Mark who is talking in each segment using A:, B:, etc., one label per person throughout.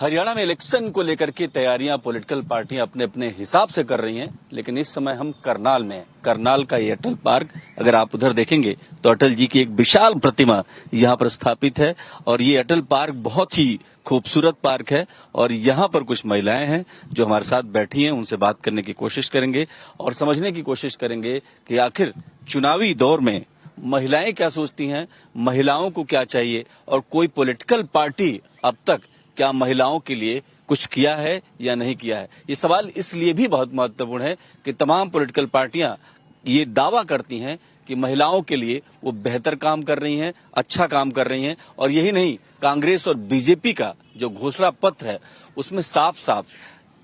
A: हरियाणा में इलेक्शन को लेकर के तैयारियां पॉलिटिकल पार्टियां अपने अपने हिसाब से कर रही हैं, लेकिन इस समय हम करनाल में हैं। करनाल का ये अटल पार्क, अगर आप उधर देखेंगे तो अटल जी की एक विशाल प्रतिमा यहाँ पर स्थापित है और ये अटल पार्क बहुत ही खूबसूरत पार्क है। और यहाँ पर कुछ महिलाएं हैं जो हमारे साथ बैठी हैं, उनसे बात करने की कोशिश करेंगे और समझने की कोशिश करेंगे कि आखिर चुनावी दौर में महिलाएं क्या सोचती हैं, महिलाओं को क्या चाहिए और कोई पॉलिटिकल पार्टी अब तक क्या महिलाओं के लिए कुछ किया है या नहीं किया है। ये सवाल इसलिए भी बहुत महत्वपूर्ण है कि तमाम पॉलिटिकल पार्टियां ये दावा करती हैं कि महिलाओं के लिए वो बेहतर काम कर रही हैं, अच्छा काम कर रही हैं। और यही नहीं, कांग्रेस और बीजेपी का जो घोषणा पत्र है उसमें साफ साफ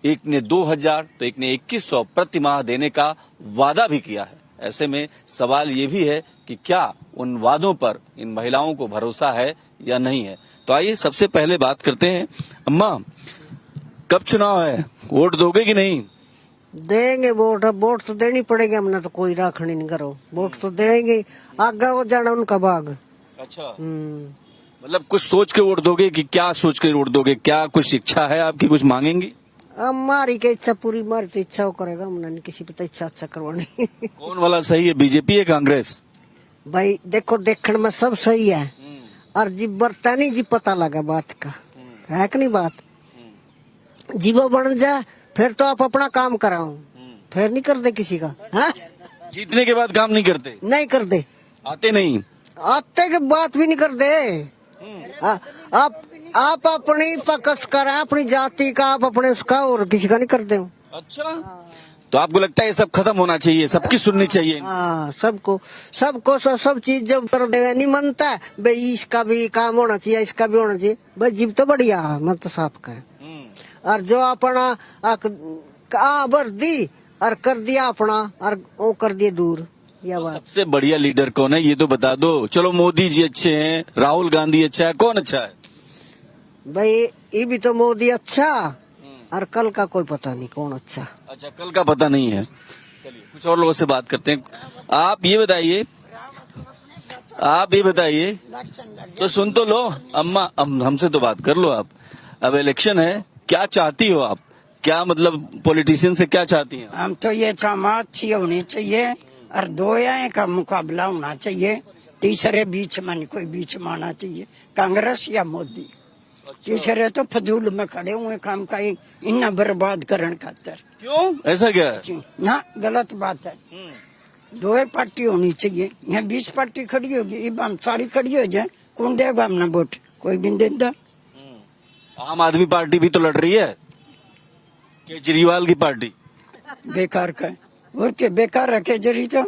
A: एक ने 2000 तो एक ने 2100 प्रति माह देने का वादा भी किया है। ऐसे में सवाल ये भी है कि क्या उन वादों पर इन महिलाओं को भरोसा है या नहीं है। तो आइए सबसे पहले बात करते हैं। अम्मा, कब चुनाव है, वोट दोगे कि नहीं?
B: देंगे वोट। अब वोट तो देनी पड़ेगी, हमने तो कोई राखनी नहीं करो। वोट तो देंगे, आगे हो जाना उनका भाग।
A: अच्छा, मतलब कुछ सोच के वोट दोगे कि क्या सोच के वोट दोगे? क्या कुछ इच्छा है आपकी, कुछ मांगेंगी?
B: हमारी क्या इच्छा पूरी, हमारी तो इच्छा वो करेगा, हमने नहीं किसी पे तो इच्छा अच्छा करवानी।
A: कौन वाला सही है, बीजेपी या कांग्रेस?
B: भाई देखो, देखने में सब सही है और जी बरता नहीं जी पता लगा बात का, है कि नहीं बात। जी वो बन जाए फिर तो आप अपना काम कराओ, फिर नहीं कर दे किसी का। हाँ,
A: जीतने के बाद काम नहीं करते?
B: नहीं कर दे,
A: आते नहीं,
B: आते के बात भी नहीं कर दे। आप अपनी पकस करें, अपनी जाति का, आप अपने उसका, और किसी का नहीं करते हो।
A: अच्छा, तो आपको लगता है ये सब खत्म होना चाहिए, सबकी सुननी चाहिए?
B: हाँ, सबको सबको सब चीज जब कर दे, नहीं मानता है भाई इसका भी काम होना चाहिए, इसका भी होना चाहिए। भाई जीव तो बढ़िया मत तो साफ का है। और जो अपना भर दी और कर दिया अपना और वो कर दिए दूर। यह बात
A: सबसे बढ़िया लीडर कौन है ये तो बता दो। चलो मोदी जी अच्छे हैं, राहुल गांधी अच्छा है, कौन अच्छा है?
B: भाई ये भी तो मोदी अच्छा, और कल का कोई पता नहीं कौन अच्छा।
A: अच्छा, कल का पता नहीं है। चलिए कुछ और लोगों से बात करते हैं। आप ये बताइए, तो सुन तो लो अम्मा, हमसे तो बात कर लो आप। अब इलेक्शन है, क्या चाहती हो आप? क्या मतलब पॉलिटिशियन से क्या चाहती हैं?
C: हम तो ये चाहना अच्छी होनी चाहिए और दो या का मुकाबला होना चाहिए, तीसरे बीच में नहीं कोई बीच में आना चाहिए, कांग्रेस या मोदी। तीसरे तो फजूल में खड़े हुए काम का इन्ना बर्बाद करने खातर।
A: क्यों, ऐसा क्या है?
C: ना गलत बात है, दो पार्टी होनी चाहिए। यहाँ 20 पार्टी खड़ी होगी, हम सारी खड़ी हो जाए, कौन देगा हमने वोट? कोई भी नहीं देता।
A: आम आदमी पार्टी भी तो लड़ रही है, केजरीवाल की पार्टी।
C: बेकार का है, और क्या बेकार है केजरी तो।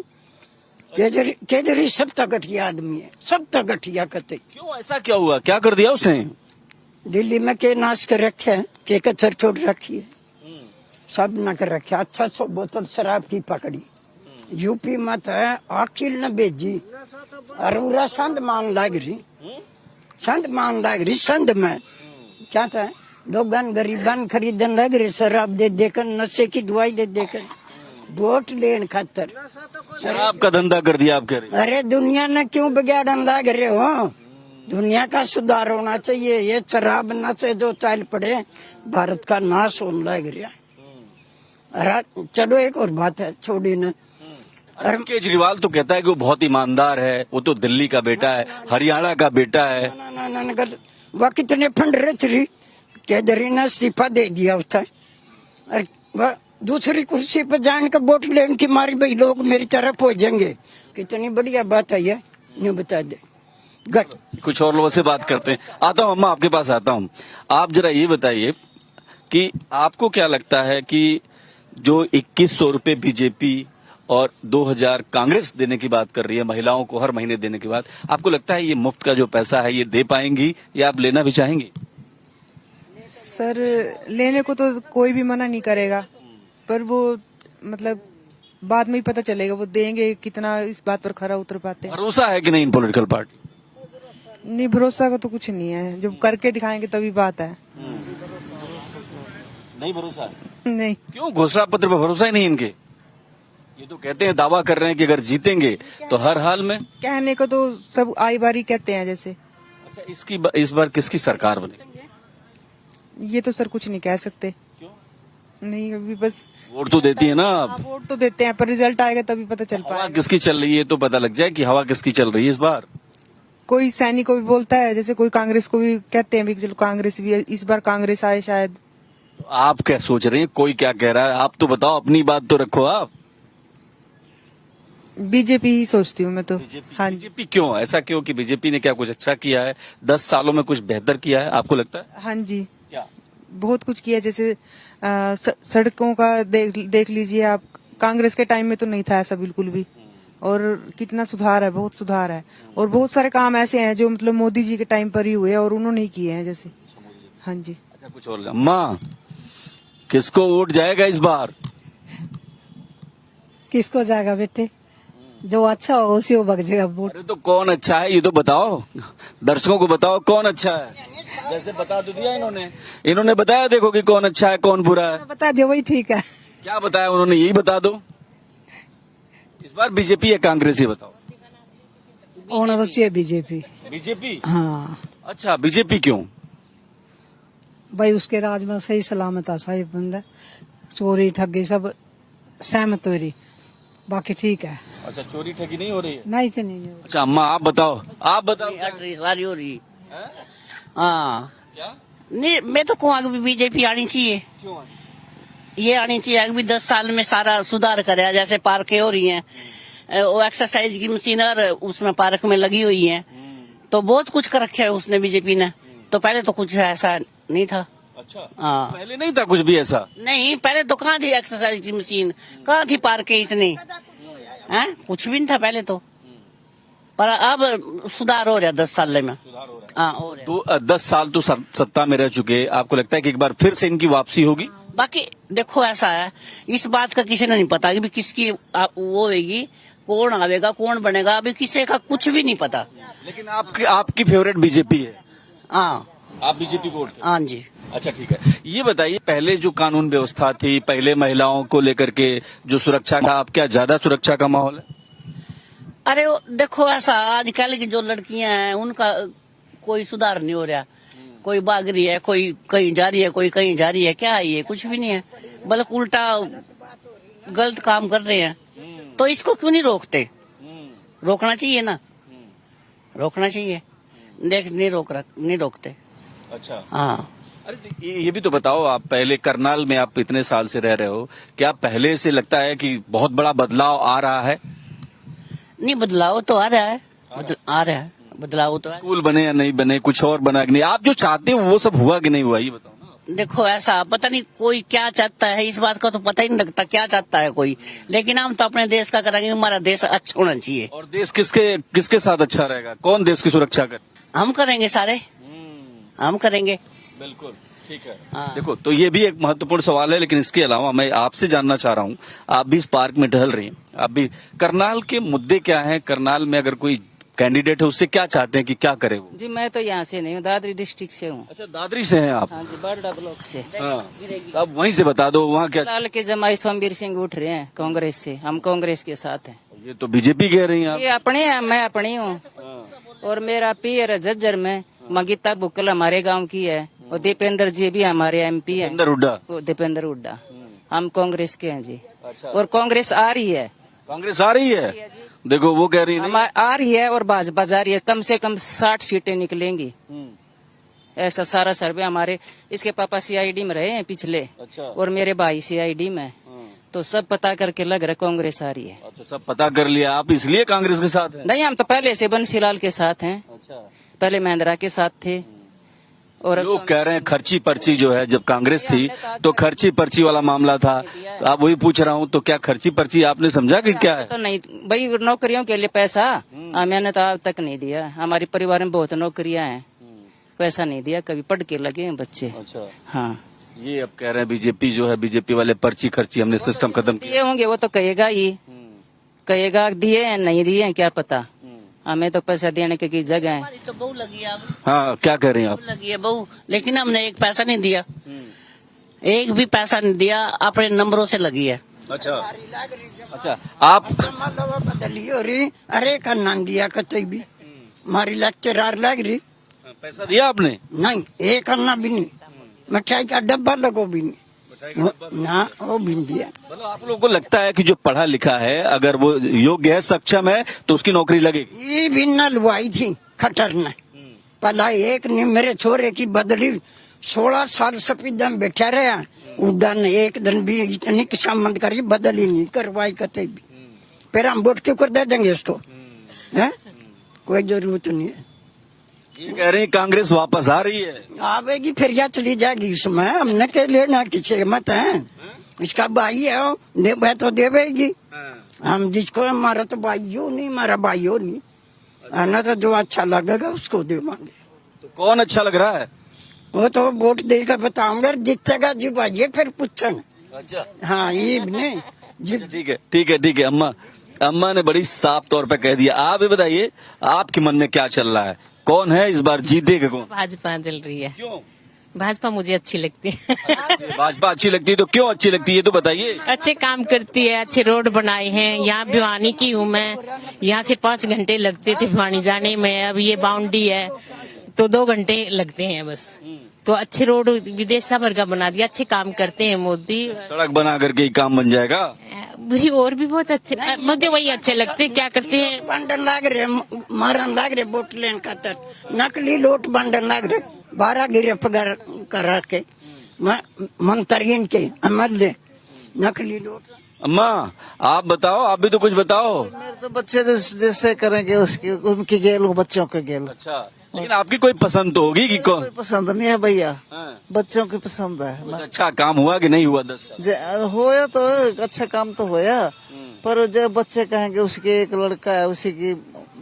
C: केजरी सब तक घटिया आदमी है, सब तक घटिया करते।
A: क्यों, ऐसा क्या हुआ, क्या कर दिया उसने?
C: दिल्ली में के नाश कर रखे है, के कचर छोड़ रखी है, सब न कर रखे। 800 बोतल शराब की पकड़ी। यूपी में तो अखिल न भेजी और संद मान लाग रही, संद में क्या था, लोगन गरीबन खरीदन लग रहे शराब दे देकर, नशे की दवाई दे देकर, वोट लेन खातर
A: शराब का धंधा कर दिया आप कह रहे?
C: अरे दुनिया ने क्यों बिगाड़न लग रहे हो? दुनिया का सुधार होना चाहिए। ये शराब नशे जो चल पड़े, भारत का नाश होने लग रहा है। चलो एक और बात है, छोड़ी न।
A: केजरीवाल तो कहता है कि वो बहुत ईमानदार है, वो तो दिल्ली का बेटा है, हरियाणा का बेटा है।
C: ना, वह कितने फंड रच रही, केजरी ने इस्तीफा दे दिया उसका। और वह दूसरी कुर्सी पर जान कर वोट लेने की मारी, भाई लोग मेरी तरफ हो जाएंगे। कितनी बढ़िया बात है ये, नहीं बता दे।
A: कुछ और लोगों से बात करते हैं। आता हूँ अम्मा, आपके पास आता हूँ। आप जरा ये बताइए कि आपको क्या लगता है कि जो 2100 रुपए बीजेपी और 2000 कांग्रेस देने की बात कर रही है महिलाओं को हर महीने देने की बात, आपको लगता है ये मुफ्त का जो पैसा है ये दे पाएंगी या आप लेना भी चाहेंगी?
D: सर, लेने को तो कोई भी मना नहीं करेगा, पर वो मतलब बाद में ही पता चलेगा वो देंगे कितना, इस बात पर खरा उतर पाते हैं।
A: भरोसा है कि नहीं इन पॉलिटिकल पार्टी?
D: नहीं, भरोसा का तो कुछ नहीं है, जब करके दिखाएंगे तभी बात है।
A: नहीं भरोसा है?
D: नहीं।
A: क्यों, घोषणा पत्र पर भरोसा ही नहीं इनके? ये तो कहते हैं, दावा कर रहे हैं कि अगर जीतेंगे तो हर हाल में।
D: कहने को तो सब आई बारी कहते हैं जैसे।
A: अच्छा, इस बार किसकी सरकार बनेगी?
D: ये तो सर कुछ नहीं कह सकते।
A: क्यों?
D: नहीं, अभी बस
A: वोट तो देती है ना आप।
D: हाँ, वोट तो देते हैं, पर रिजल्ट आएगा तभी पता चल
A: हवा
D: पाएगा।
A: किसकी चल रही है तो पता लग जाए कि हवा किसकी चल रही है इस बार।
D: कोई सैनिक को भी बोलता है, जैसे कोई कांग्रेस को भी कहते हैं भी चलो कांग्रेस भी इस बार कांग्रेस आए शायद।
A: तो आप क्या सोच रहे हैं, कोई क्या कह रहा है, आप तो बताओ, अपनी बात तो रखो आप।
D: बीजेपी ही सोचती हूँ मैं तो। हाँ जी,
A: बीजेपी क्यों, ऐसा क्यों कि बीजेपी ने क्या कुछ अच्छा किया है, 10 सालों में कुछ बेहतर किया है आपको लगता है?
D: हाँ जी,
A: क्या?
D: बहुत कुछ किया। जैसे सड़कों का देख लीजिए आप, कांग्रेस के टाइम में तो नहीं था ऐसा बिल्कुल भी। और कितना सुधार है, बहुत सुधार है। और बहुत सारे काम ऐसे हैं जो मतलब मोदी जी के टाइम पर ही हुए और उन्होंने ही किए हैं जैसे। हाँ जी।
A: अच्छा, कुछ और अम्मा, किसको वोट जाएगा इस बार?
E: किसको जाएगा बेटे, जो अच्छा हो उसी को बगजेगा वोट।
A: अरे तो कौन अच्छा है ये तो बताओ, दर्शकों को बताओ कौन अच्छा है। जैसे बता तो दिया इन्होंने बताया, देखो कि कौन अच्छा है कौन बुरा है।
E: बता दियो वही ठीक है।
A: क्या बताया उन्होंने, यही बता दो। इस बार बीजेपी या कांग्रेस, ही बताओ।
E: होना तो चाहिए बीजेपी।
A: बीजेपी?
E: हाँ
A: अच्छा, बीजेपी क्यों?
E: भाई उसके राज में सही सलामत है, सही बंदा, चोरी ठगी सब सहमत हो रही, बाकी ठीक है।
A: अच्छा, चोरी ठगी नहीं हो रही है?
E: नहीं तो नहीं हो रही।
A: अच्छा अम्मा, आप बताओ, आप बताओ।
F: सारी हो रही।
A: हैं?
F: हाँ,
A: क्या?
F: नहीं मैं तो कहूँ कि बीजेपी आनी चाहिए।
A: क्यों?
F: ये आनी चाहिए अभी 10 साल में सारा सुधार करे। जैसे पार्कें हो रही हैं, वो एक्सरसाइज की मशीन और उसमें पार्क में लगी हुई है, तो बहुत कुछ कर रखा है उसने बीजेपी ने। तो पहले तो कुछ ऐसा नहीं था।
A: अच्छा,
F: हाँ,
A: पहले नहीं था कुछ भी ऐसा?
F: नहीं पहले तो कहाँ थी एक्सरसाइज की मशीन, कहाँ थी पार्कें इतनी, हैं? कुछ भी नहीं था पहले तो। पर अब सुधार हो रहा है 10 साल में। हाँ हो रहा है।
A: 10 साल तो सत्ता में रह चुके, आपको लगता है कि एक बार फिर से इनकी वापसी होगी?
F: बाकी देखो ऐसा है, इस बात का किसी ने नहीं पता कि भी किसकी वो होगी, कौन आवेगा कौन बनेगा, अभी किसी का कुछ भी नहीं पता।
A: लेकिन आपकी फेवरेट बीजेपी है?
F: हाँ,
A: आप बीजेपी को वोट करें?
F: हाँ जी।
A: अच्छा ठीक है, ये बताइए, पहले जो कानून व्यवस्था थी, पहले महिलाओं को लेकर के जो सुरक्षा था, अब क्या ज्यादा सुरक्षा का माहौल है?
F: अरे देखो ऐसा, आजकल की जो लड़कियां हैं उनका कोई सुधार नहीं हो रहा। कोई भाग रही है, कोई कहीं जा रही है, कोई कहीं जा रही है, क्या है ये, कुछ भी नहीं है, बल्कि उल्टा गलत काम कर रहे हैं। तो इसको क्यों नहीं रोकते? रोकना चाहिए ना, रोकना चाहिए। देख नहीं रोकते।
A: अच्छा,
F: हाँ,
A: अरे तो ये भी तो बताओ, आप पहले करनाल में आप इतने साल से रह रहे हो, क्या पहले से लगता है कि बहुत बड़ा बदलाव आ रहा है?
F: नहीं बदलाव तो आ रहा है, आ रहा है बदलाव तो।
A: स्कूल बने या नहीं बने, कुछ और बना कि नहीं, आप जो चाहते हो वो सब हुआ कि नहीं हुआ, ये बताओ ना।
F: देखो ऐसा पता नहीं कोई क्या चाहता है, इस बात का तो पता ही नहीं लगता क्या चाहता है कोई। लेकिन हम तो अपने देश का करेंगे, हमारा देश अच्छा होना चाहिए।
A: और देश किसके साथ अच्छा रहेगा, कौन देश की सुरक्षा करे?
F: हम करेंगे सारे, हम करेंगे।
A: बिल्कुल ठीक है।
F: हाँ।
A: देखो, तो ये भी एक महत्वपूर्ण सवाल है, लेकिन इसके अलावा मैं आपसे जानना चाह रहा हूँ, आप भी इस पार्क में टहल रही हैं, आप भी, करनाल के मुद्दे क्या हैं? करनाल में अगर कोई कैंडिडेट है, उससे क्या चाहते हैं कि क्या करे वो?
G: जी मैं तो यहाँ से नहीं हूँ, दादरी डिस्ट्रिक्ट से हूँ।
A: अच्छा, दादरी से हैं आप?
G: हाँ जी, बरडा ब्लॉक से।
A: हाँ, तो आप वहीं से बता दो, वहाँ क्या?
G: फिलहाल के जमाई सोमवीर सिंह उठ रहे हैं कांग्रेस से, हम कांग्रेस के साथ हैं।
A: ये तो बीजेपी कह रही हैं आप।
G: ये अपने हैं, मैं अपनी हूँ। और मेरा पीर झज्जर में मगीता बुक्कल हमारे गांव की है, और दीपेंद्र जी भी हमारे एमपी है।
A: अंदर हुड्डा?
G: वो दीपेंद्र हुड्डा। हम कांग्रेस के हैं जी।
A: अच्छा।
G: और कांग्रेस आ रही है,
A: कांग्रेस आ रही है? देखो वो कह रही है नहीं।
G: आ रही है, और भाजपा जा रही है। कम से कम 60 सीटें निकलेंगी, ऐसा सारा सर्वे। हमारे इसके पापा सीआईडी में रहे हैं पिछले,
A: अच्छा।
G: और मेरे भाई सीआईडी में, तो सब पता करके लग रहा है कांग्रेस आ रही है।
A: तो सब पता कर लिया, आप इसलिए कांग्रेस के साथ हैं?
G: नहीं, हम तो पहले से बंसीलाल के साथ हैं,
A: अच्छा।
G: पहले महिंद्रा के साथ थे। और अब
A: लोग कह रहे हैं खर्ची पर्ची जो है, जब कांग्रेस थी तो खर्ची पर्ची वाला मामला था, तो आप वही पूछ रहा हूँ, तो क्या खर्ची पर्ची आपने समझा कि क्या है?
G: तो नहीं भाई, नौकरियों के लिए पैसा मैंने तो अब तक नहीं दिया। हमारे परिवार में बहुत नौकरियां हैं, पैसा नहीं दिया कभी, पढ़ के लगे हैं बच्चे।
A: अच्छा,
G: हाँ,
A: ये अब कह रहे हैं बीजेपी जो है, बीजेपी वाले पर्ची खर्ची हमने सिस्टम खत्म किया।
G: दिए होंगे वो तो कहेगा ही, कहेगा दिए हैं नहीं दिए हैं क्या पता, हमें तो पैसा देने की जगह है।
F: हमारी तो बहू लगी है अब,
A: हाँ, क्या कह रही हैं आप?
F: लगी है बहू, लेकिन हमने एक पैसा नहीं दिया, एक भी पैसा नहीं दिया, अपने नंबरों से लगी है।
A: अच्छा, अच्छा, आप
C: बदली हो रही, अरे का नाम दिया कतई भी, हमारी लेक्चरार लग रही।
A: पैसा दिया आपने?
C: नहीं, एक अन्ना भी नहीं, मिठाई का डब्बा लगो भी नहीं ना, वो भी नहीं दिया।
A: मतलब आप लोगों को लगता है कि जो पढ़ा लिखा है अगर वो योग्य है, सक्षम है, तो उसकी नौकरी लगेगी?
C: ये भी न लुआई थी खटर ने, पला एक ने मेरे छोरे की बदली 16 साल सफीदा में बैठा रहा, उड़न एक दिन भी इतनी किस्मत करी बदली नहीं करवाई कते भी। फिर हम वोट क्यों कर दे देंगे इसको, है कोई जरूरत नहीं है।
A: ये कह रहे हैं कांग्रेस वापस आ रही है।
C: आवेगी फिर या चली जाएगी, इसमें हमने के लेना किसी मत है, इसका भाई है वो, दे तो देवेगी। हम जिसको हमारा तो भाइयों नहीं, हमारा भाइयों नहीं, आना तो जो अच्छा लगेगा उसको देवांगे।
A: तो कौन अच्छा लग रहा है?
C: वो तो वोट देकर बताऊंगा, जीतेगा जी भाइये फिर पूछेंगे।
A: अच्छा
C: हाँ ये नहीं जी।
A: ठीक है, ठीक है, ठीक है। अम्मा ने बड़ी साफ तौर पे कह दिया। आप ये बताइए, आपके मन में क्या चल रहा है? कौन है इस बार जीतेगा कौन?
H: भाजपा चल रही है।
A: क्यों
H: भाजपा मुझे अच्छी लगती है।
A: भाजपा अच्छी लगती है? तो क्यों अच्छी लगती है तो बताइए।
H: अच्छे काम करती है, अच्छे रोड बनाए हैं। यहाँ भिवानी की हूँ मैं, यहाँ से 5 घंटे लगते थे भिवानी जाने में, अब ये बाउंड्री है तो 2 घंटे लगते हैं बस। तो अच्छे रोड विदेश भर का बना दिया, अच्छे काम करते हैं मोदी।
A: सड़क बना करके ही काम बन जाएगा?
H: भी और भी बहुत अच्छे, मुझे वही अच्छे लगते हैं। क्या करते हैं,
C: बंडन लाग रहे, मारन लाग रहे वोट लेने खातर, नकली नोट बंडन लाग रहे, 12 गिरफ्तार करा के मंत्रियों के अमल नकली नोट।
A: अम्मा आप बताओ, आप भी तो कुछ बताओ।
I: मेरे तो बच्चे जैसे करेंगे उसकी उनकी गेल, बच्चों के गेल।
A: अच्छा, लेकिन आपकी कोई पसंद तो होगी कि कौन?
I: कोई पसंद नहीं है भैया,
A: हाँ।
I: बच्चों की पसंद है।
A: कुछ अच्छा काम हुआ कि नहीं हुआ 10 साल?
I: होया तो अच्छा काम तो होया, पर जब बच्चे कहेंगे उसके एक लड़का है उसी की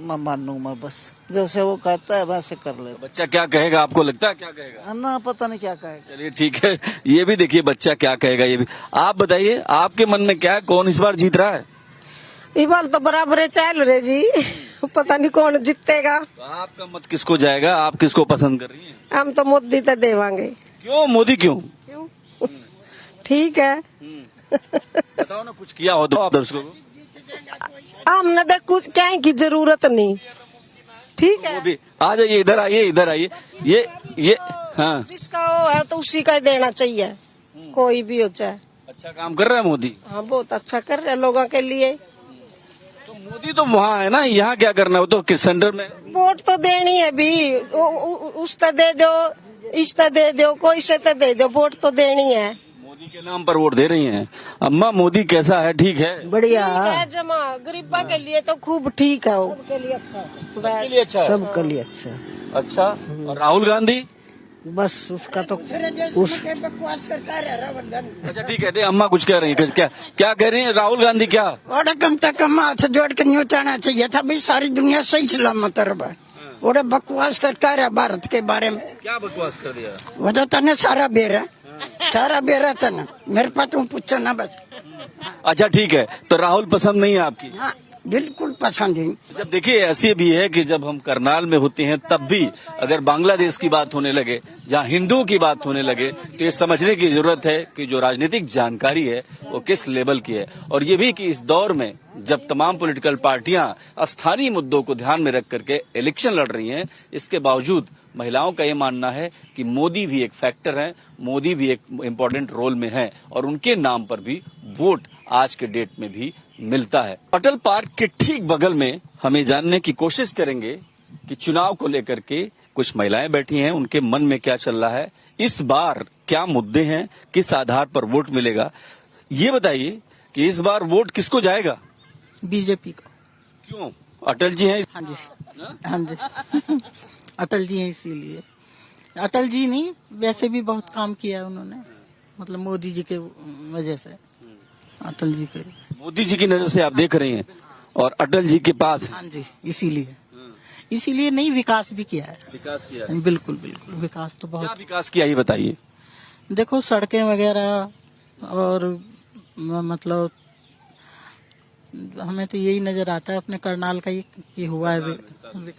I: मानू मैं, बस जैसे वो कहता है वैसे कर ले।
A: बच्चा क्या कहेगा, आपको लगता है क्या कहेगा?
I: ना पता नहीं क्या कहेगा।
A: चलिए ठीक है, ये भी देखिए बच्चा क्या कहेगा ये भी। आप बताइए, आपके मन में क्या है, कौन इस बार जीत रहा है?
B: ये बाल तो बराबर चल रहे जी, पता नहीं कौन जीतेगा।
A: तो आपका मत किसको जाएगा, आप किसको पसंद कर रही हैं?
B: हम तो मोदी तो देवांगे।
A: क्यों मोदी क्यों?
B: ठीक है,
A: बताओ ना, कुछ किया हो तो आप दर्शकों को।
B: हमने तो कुछ क्या की जरूरत नहीं। ठीक है,
A: मोदी आ जाइए, इधर आइए, इधर आइए। ये हाँ,
B: जिसका वो है तो उसी का ही देना चाहिए, कोई भी हो चाहे।
A: अच्छा काम कर रहा है मोदी।
B: हाँ बहुत अच्छा कर रहे हैं लोगों के लिए।
A: तो मोदी तो वहाँ है ना, यहाँ क्या करना है? वो तो किस सेंटर में।
B: वोट तो देनी है भी, उसका दे दो, इसका दे दो, कोई से तो दे दो, वोट तो देनी है।
A: मोदी के नाम पर वोट दे रही हैं। अम्मा मोदी कैसा है? ठीक है,
B: बढ़िया है, जमा गरीबा के लिए तो खूब ठीक है, वो सबके लिए अच्छा है, सबके लिए अच्छा।
A: अच्छा, और राहुल गांधी?
B: बस उसका तो
C: बकवास कर
A: अच्छा ठीक है, अम्मा कुछ कह रही है, क्या कह रही है? राहुल गांधी क्या?
C: और कम तक कम हाथ जोड़ कर नहीं उठाना चाहिए था भाई, सारी दुनिया सही सलामत है। और बकवास कर रहा भारत के बारे में।
A: क्या बकवास कर दिया?
C: वो तो तने सारा बेरा, सारा बेरा तना मेरे पास तुम पूछो ना बस।
A: अच्छा ठीक है, तो राहुल पसंद नहीं है आपकी?
C: हाँ बिल्कुल पसंद है।
A: जब देखिए ऐसी भी है कि जब हम करनाल में होते हैं तब भी अगर बांग्लादेश की बात होने लगे, जहां हिंदुओं की बात होने लगे, तो ये समझने की जरूरत है कि जो राजनीतिक जानकारी है वो किस लेवल की है। और ये भी कि इस दौर में जब तमाम पॉलिटिकल पार्टियां स्थानीय मुद्दों को ध्यान में रख करके इलेक्शन लड़ रही हैं, इसके बावजूद महिलाओं का ये मानना है कि मोदी भी एक फैक्टर है, मोदी भी एक इम्पोर्टेंट रोल में है और उनके नाम पर भी वोट आज के डेट में भी मिलता है। अटल पार्क के ठीक बगल में हमें जानने की कोशिश करेंगे कि चुनाव को लेकर के कुछ महिलाएं बैठी हैं, उनके मन में क्या चल रहा है, इस बार क्या मुद्दे हैं, किस आधार पर वोट मिलेगा। ये बताइए कि इस बार वोट किसको जाएगा?
E: बीजेपी को।
A: क्यों? अटल जी हैं?
E: हाँ जी, हाँ जी अटल जी हैं, इसीलिए। अटल जी नहीं, वैसे भी बहुत काम किया उन्होंने, मतलब मोदी जी के वजह से। अटल जी के,
A: मोदी जी की नजर से आप देख रही हैं और अटल जी के पास है।
E: हाँ जी, इसीलिए नहीं, विकास भी किया है।
A: विकास किया है?
E: बिल्कुल बिल्कुल, विकास तो
A: क्या
E: बहुत।
A: विकास किया ये बताइए।
E: देखो सड़कें वगैरह, और मतलब हमें तो यही नजर आता है अपने करनाल का ये हुआ है।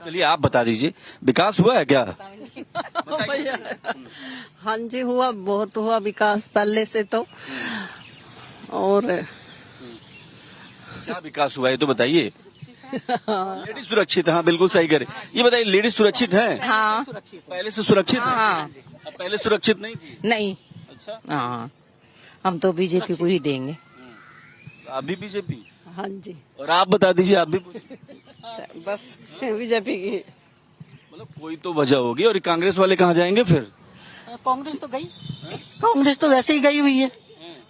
A: चलिए आप बता दीजिए, विकास हुआ है क्या?
B: हाँ जी हुआ, बहुत हुआ विकास पहले से तो। और
A: क्या विकास हुआ है तो बताइए। लेडीज सुरक्षित, हाँ बिल्कुल सही करे। ये बताइए, लेडीज सुरक्षित हैं?
H: हाँ
A: पहले से सुरक्षित हैं?
H: हाँ
A: अब पहले सुरक्षित नहीं थी।
J: नहीं।
A: अच्छा,
J: हाँ, हम तो बीजेपी को ही देंगे।
A: आप भी बीजेपी?
B: हाँ जी,
A: और आप बता दीजिए, आप भी
B: बस बीजेपी की।
A: मतलब कोई तो वजह होगी। और कांग्रेस वाले कहाँ जाएंगे फिर?
E: कांग्रेस तो गई, कांग्रेस तो वैसे ही गई हुई है,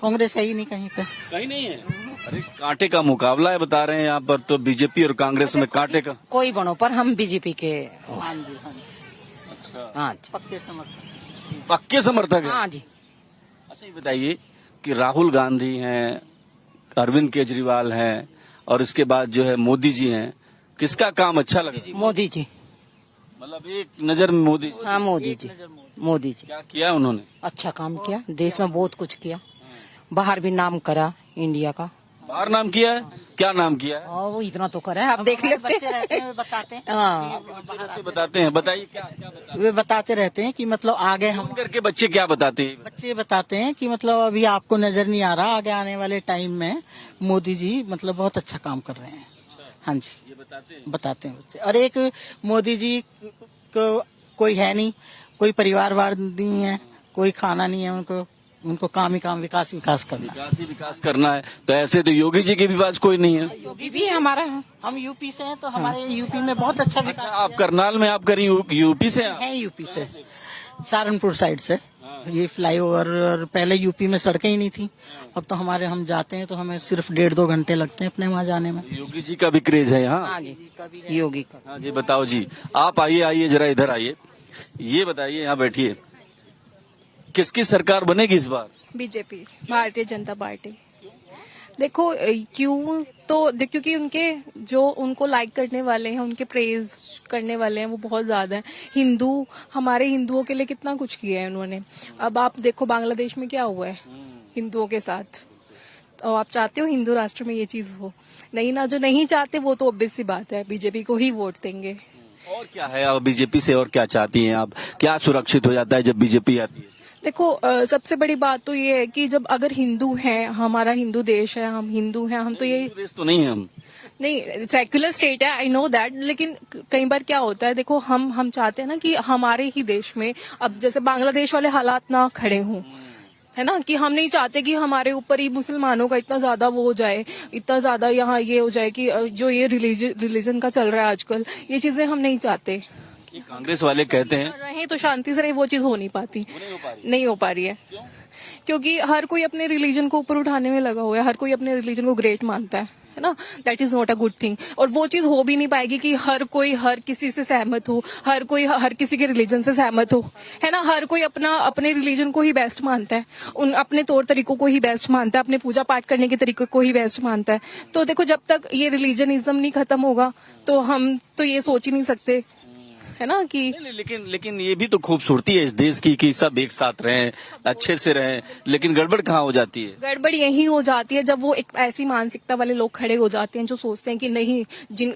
E: कांग्रेस है ही नहीं कहीं पे।
A: कहीं नहीं है। अरे कांटे का मुकाबला है बता रहे हैं यहाँ पर, तो बीजेपी और कांग्रेस में कांटे का।
J: कोई बनो पर हम बीजेपी के।
E: हाँ जी, हाँ जी,
A: अच्छा,
J: हाँ जी,
E: पक्के समर्थक।
A: पक्के समर्थक है।
J: हाँ जी।
A: अच्छा, ये बताइए कि राहुल गांधी हैं, अरविंद केजरीवाल हैं, और इसके बाद जो है मोदी जी हैं, किसका काम अच्छा लगा?
J: मोदी जी।
A: मतलब एक नजर में मोदी जी।
J: हाँ, मोदी जी, मोदी जी
A: क्या किया उन्होंने?
J: अच्छा काम किया, देश में बहुत कुछ किया, बाहर भी नाम करा इंडिया का।
A: बाहर नाम किया है? क्या नाम किया है?
J: और वो इतना तो करा है, आप देख लेते
E: बच्चे रहते हैं, वे बताते हैं।
J: हाँ,
A: बताते हैं, बताइए क्या क्या बताते
E: वे बताते रहते हैं कि मतलब आगे
A: हैं?
E: हम
A: करके बच्चे क्या बताते हैं?
E: बच्चे बताते हैं कि मतलब अभी आपको नजर नहीं आ रहा, आगे आने वाले टाइम में मोदी जी मतलब बहुत अच्छा काम कर रहे हैं। हाँ जी,
A: ये बताते हैं।
E: बताते हैं बच्चे। और एक मोदी जी को कोई है नहीं, कोई परिवारवाद नहीं है, कोई खाना नहीं है उनको, उनको काम ही काम, विकास विकास करना।
A: विकास ही विकास करना है। तो ऐसे तो योगी जी के भी पास कोई नहीं है।
J: योगी भी है हमारा।
E: हम यूपी से हैं तो हमारे यूपी में बहुत अच्छा
A: अच्छा,
E: विकास
A: आप करनाल में आप करी यूपी से हैं?
E: है। यूपी से, सहारनपुर साइड से। ये फ्लाईओवर, और पहले यूपी में सड़कें ही नहीं थी, अब तो हम जाते हैं तो हमें सिर्फ 1.5-2 घंटे लगते हैं अपने वहाँ जाने में।
A: योगी जी का भी क्रेज है यहाँ।
J: हाँ जी, योगी का।
A: हाँ जी, बताओ जी, आप आइए जरा इधर आइए, ये बताइए, यहाँ बैठिए, किसकी सरकार बनेगी इस बार?
K: BJP, Bharatiya Janata party. देखो क्यों, तो क्योंकि उनके जो उनको लाइक करने वाले हैं, उनके प्रेज करने वाले हैं, वो बहुत ज्यादा हैं। हमारे हिंदुओं के लिए कितना कुछ किया है उन्होंने। अब आप देखो बांग्लादेश में क्या हुआ है हिंदुओं के साथ। तो आप चाहते हो हिंदू राष्ट्र में ये चीज हो? नहीं ना, जो नहीं चाहते वो तो ऑब्वियस सी बात है, बीजेपी को ही वोट देंगे।
A: और क्या है, आप बीजेपी से और क्या चाहती हैं आप? क्या सुरक्षित हो जाता है जब बीजेपी आती है?
K: देखो सबसे बड़ी बात तो ये है कि जब अगर हिंदू हैं, हमारा हिंदू देश है, हम हिंदू हैं, हम तो ये
A: देश तो नहीं है हम।
K: नहीं, सेक्युलर स्टेट है, आई नो दैट, लेकिन कई बार क्या होता है, देखो हम चाहते हैं ना कि हमारे ही देश में अब जैसे बांग्लादेश वाले हालात ना खड़े हों, है ना, कि हम नहीं चाहते कि हमारे ऊपर ही मुसलमानों का इतना ज्यादा वो हो जाए, इतना ज्यादा यहाँ ये हो जाए कि जो ये रिलीजन का चल रहा है आजकल, ये चीजें हम नहीं चाहते।
A: ये कांग्रेस वाले कहते हैं
K: रहे तो शांति से रहे, वो चीज हो नहीं पाती, नहीं हो पा रही है। क्योंकि हर कोई अपने रिलीजन को ऊपर उठाने में लगा हुआ है, हर कोई अपने रिलीजन को ग्रेट मानता है ना, that is not a good thing. और वो चीज हो भी नहीं पाएगी कि हर कोई हर किसी से सहमत हो, हर कोई हर किसी के रिलीजन से सहमत हो, है ना। हर कोई अपने रिलीजन को ही बेस्ट मानता है, अपने तौर तरीकों को ही बेस्ट मानता है, अपने पूजा पाठ करने के तरीकों को ही बेस्ट मानता है। तो देखो जब तक ये रिलीजनिज्म नहीं खत्म होगा तो हम तो ये सोच ही नहीं सकते, है ना, कि
A: लेकिन ये भी तो खूबसूरती है इस देश की कि सब एक साथ रहें, अच्छे से रहें। लेकिन गड़बड़ कहाँ हो जाती है?
K: गड़बड़ यही हो जाती है जब वो एक ऐसी मानसिकता वाले लोग खड़े हो जाते हैं जो सोचते हैं कि नहीं,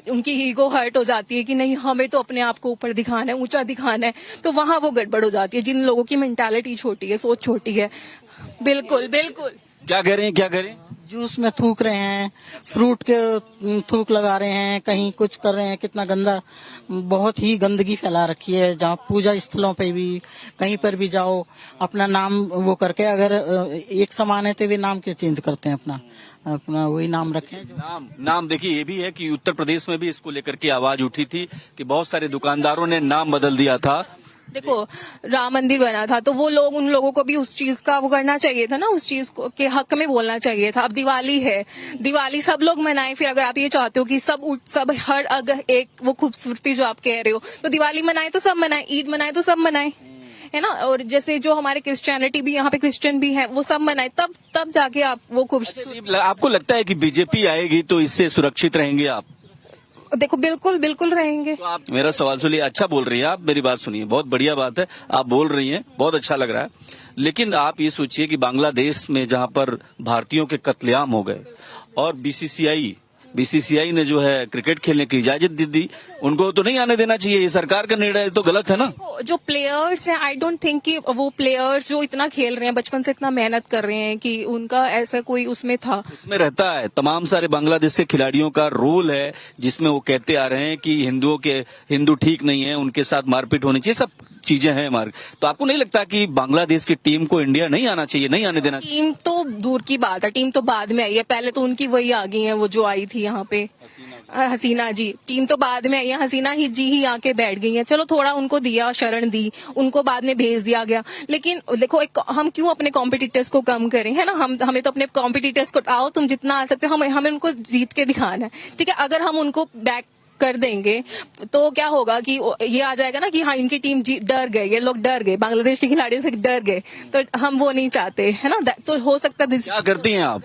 K: उनकी ईगो हर्ट हो जाती है कि नहीं, हमें तो अपने आप को ऊपर दिखाना है, ऊंचा दिखाना है, तो वहां वो गड़बड़ हो जाती है। जिन लोगों की मेंटालिटी छोटी है, सोच छोटी है। बिल्कुल बिल्कुल।
A: क्या कह रहे हैं?
E: जूस में थूक रहे हैं, फ्रूट के थूक लगा रहे हैं, कहीं कुछ कर रहे हैं। कितना गंदा, बहुत ही गंदगी फैला रखी है। जहाँ पूजा स्थलों पे भी, कहीं पर भी जाओ, अपना नाम वो करके, अगर एक समान है तो वे नाम के चेंज करते हैं, अपना वही नाम रखें।
A: नाम देखिए, ये भी है कि उत्तर प्रदेश में भी इसको लेकर के आवाज उठी थी कि बहुत सारे दुकानदारों ने नाम बदल दिया था।
K: देखो राम मंदिर बना था तो वो लोग, उन लोगों को भी उस चीज का वो करना चाहिए था ना, उस चीज के हक में बोलना चाहिए था। अब दिवाली है, दिवाली सब लोग मनाएं। फिर अगर आप ये चाहते हो कि सब हर अगर एक वो खूबसूरती जो आप कह रहे हो, तो दिवाली मनाए तो सब मनाए, ईद मनाए तो सब मनाए, है ना। और जैसे जो हमारे क्रिश्चियनिटी भी, यहाँ पे क्रिश्चियन भी है, वो सब मनाए, तब जाके आप वो खूबसूरत।
A: आपको लगता है कि बीजेपी आएगी तो इससे सुरक्षित रहेंगे आप?
K: देखो बिल्कुल बिल्कुल रहेंगे।
A: तो आप मेरा सवाल सुनिए, अच्छा बोल रही हैं आप, मेरी बात सुनिए, बहुत बढ़िया बात है, आप बोल रही हैं, बहुत अच्छा लग रहा है। लेकिन आप ये सोचिए कि बांग्लादेश में जहां पर भारतीयों के कत्लेआम हो गए और बीसीसीआई ने जो है क्रिकेट खेलने की इजाजत दे दी, उनको तो नहीं आने देना चाहिए। ये सरकार का निर्णय तो गलत है ना।
K: जो प्लेयर्स हैं, आई डोंट थिंक कि वो प्लेयर्स जो इतना खेल रहे हैं, बचपन से इतना मेहनत कर रहे हैं, कि उनका ऐसा कोई उसमें था।
A: उसमें रहता है, तमाम सारे बांग्लादेश के खिलाड़ियों का रोल है जिसमें वो कहते आ रहे हैं कि हिंदू ठीक नहीं है, उनके साथ मारपीट होनी चाहिए। चीजें हैं मार्ग। तो आपको नहीं लगता कि बांग्लादेश की टीम को इंडिया नहीं आना चाहिए, नहीं आने देना चाहिए?
K: टीम तो दूर की बात है, टीम तो बाद में आई है, पहले तो उनकी वही आ गई है, वो जो आई थी यहाँ पे हसीना जी। टीम तो बाद में आई है, हसीना ही जी ही आके बैठ गई है। चलो थोड़ा उनको दिया, शरण दी उनको, बाद में भेज दिया गया। लेकिन देखो हम क्यों अपने कॉम्पिटिटर्स को कम करें, है ना। हमें तो अपने कॉम्पिटिटर्स को, आओ तुम जितना आ सकते हो, हमें उनको जीत के दिखाना है, ठीक है। अगर हम उनको बैक कर देंगे तो क्या होगा कि ये आ जाएगा ना कि हाँ इनकी टीम डर गए, ये लोग डर गए, बांग्लादेश के खिलाड़ियों से डर गए, तो हम वो नहीं चाहते, है ना। तो हो सकता है
A: क्या करती हैं आप?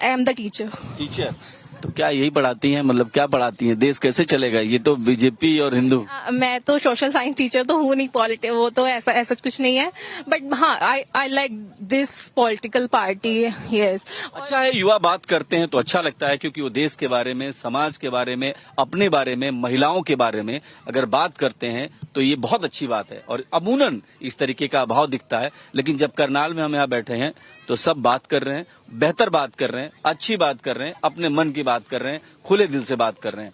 K: I am the teacher.
A: Teacher तो क्या यही पढ़ाती हैं, मतलब क्या पढ़ाती हैं? देश कैसे चलेगा? ये तो बीजेपी और हिंदू।
K: मैं तो सोशल साइंस टीचर तो हूँ नहीं, पॉलिटिक्स वो तो ऐसा कुछ नहीं है, बट हाँ I like this political party. Yes,
A: अच्छा है, युवा बात करते हैं तो अच्छा लगता है, क्योंकि वो देश के बारे में, समाज के बारे में, अपने बारे में, महिलाओं के बारे में अगर बात करते हैं तो ये बहुत अच्छी बात है। और अमूनन इस तरीके का अभाव दिखता है, लेकिन जब करनाल में हम यहाँ बैठे हैं तो सब बात कर रहे हैं, बेहतर बात कर रहे हैं, अच्छी बात कर रहे हैं, अपने मन की बात कर रहे हैं, खुले दिल से बात कर रहे हैं।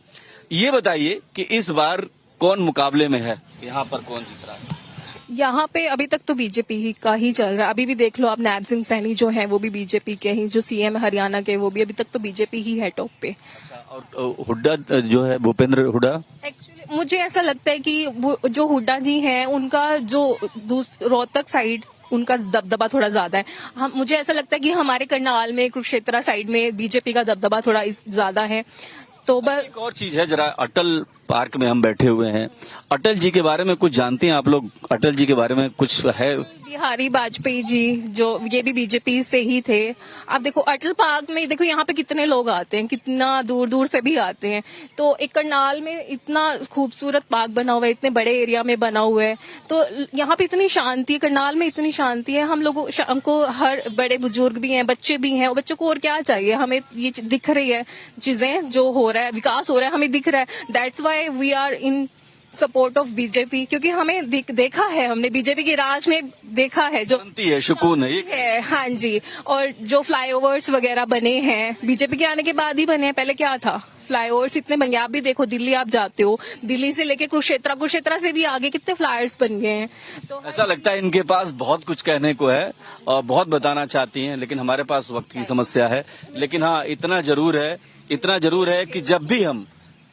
A: ये बताइए कि इस बार कौन मुकाबले में है, यहाँ पर कौन जीत रहा है?
K: यहाँ पे अभी तक तो बीजेपी का ही चल रहा है। अभी भी देख लो आप, नैब सिंह सैनी जो है वो भी बीजेपी के ही, जो सीएम हरियाणा के वो भी अभी तक तो बीजेपी ही है टॉप पे।
A: और हुड्डा जो है, भूपेंद्र हुड्डा,
K: एक्चुअली मुझे ऐसा लगता है कि वो जो हुड्डा जी हैं उनका जो रोहतक साइड उनका दबदबा थोड़ा ज्यादा है। मुझे ऐसा लगता है कि हमारे करनाल में, कुरुक्षेत्र साइड में बीजेपी का दबदबा थोड़ा ज्यादा है। तो बस
A: एक और चीज है, जरा अटल पार्क में हम बैठे हुए हैं, अटल जी के बारे में कुछ जानते हैं आप लोग? अटल जी के बारे में कुछ है?
K: बिहारी वाजपेयी जी जो ये भी बीजेपी से ही थे। आप देखो अटल पार्क में, देखो यहाँ पे कितने लोग आते हैं, कितना दूर दूर से भी आते हैं। तो एक करनाल में इतना खूबसूरत पार्क बना हुआ है, इतने बड़े एरिया में बना हुआ है, तो यहाँ पे इतनी शांति है, करनाल में इतनी शांति है। हम लोगों हमको हर बड़े बुजुर्ग भी हैं, बच्चे भी हैं, और बच्चों को और क्या चाहिए। हमें ये दिख रही है चीजें, जो हो रहा है, विकास हो रहा है, हमें दिख रहा है। That's why we are in support of BJP, क्योंकि हमें देखा है, हमने बीजेपी के राज में देखा है जो
A: है, सुकून है।
K: हाँ जी। और जो फ्लाईओवर्स वगैरह बने हैं बीजेपी के आने के बाद ही बने हैं, पहले क्या था? फ्लाईओवर्स इतने बन गए। आप भी देखो, दिल्ली आप जाते हो, दिल्ली से लेके कुरुक्षेत्र से भी आगे कितने फ्लाईओवर्स बन गए हैं। तो
A: ऐसा लगता है इनके पास बहुत कुछ कहने को है और बहुत बताना चाहती हैं, लेकिन हमारे पास वक्त की समस्या है। लेकिन हाँ, इतना जरूर है कि जब भी हम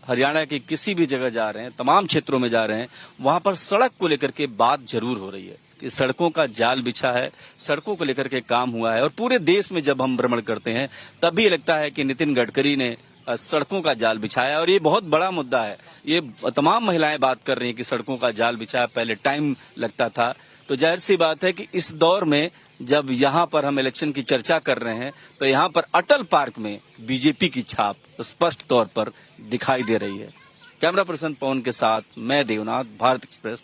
A: हरियाणा के किसी भी जगह जा रहे हैं, तमाम क्षेत्रों में जा रहे हैं, वहां पर सड़क को लेकर के बात जरूर हो रही है कि सड़कों का जाल बिछा है, सड़कों को लेकर के काम हुआ है। और पूरे देश में जब हम भ्रमण करते हैं तब भी लगता है कि नितिन गडकरी ने सड़कों का जाल बिछाया, और ये बहुत बड़ा मुद्दा है। ये तमाम महिलाएं बात कर रही हैं कि सड़कों का जाल बिछाया, पहले टाइम लगता था। तो जाहिर सी बात है कि इस दौर में जब यहाँ पर हम इलेक्शन की चर्चा कर रहे हैं तो यहाँ पर अटल पार्क में बीजेपी की छाप स्पष्ट तौर पर दिखाई दे रही है। कैमरा पर्सन पवन के साथ मैं देवनाथ, भारत एक्सप्रेस,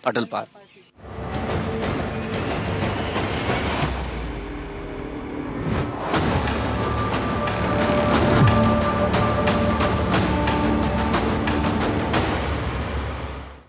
A: अटल पार्क।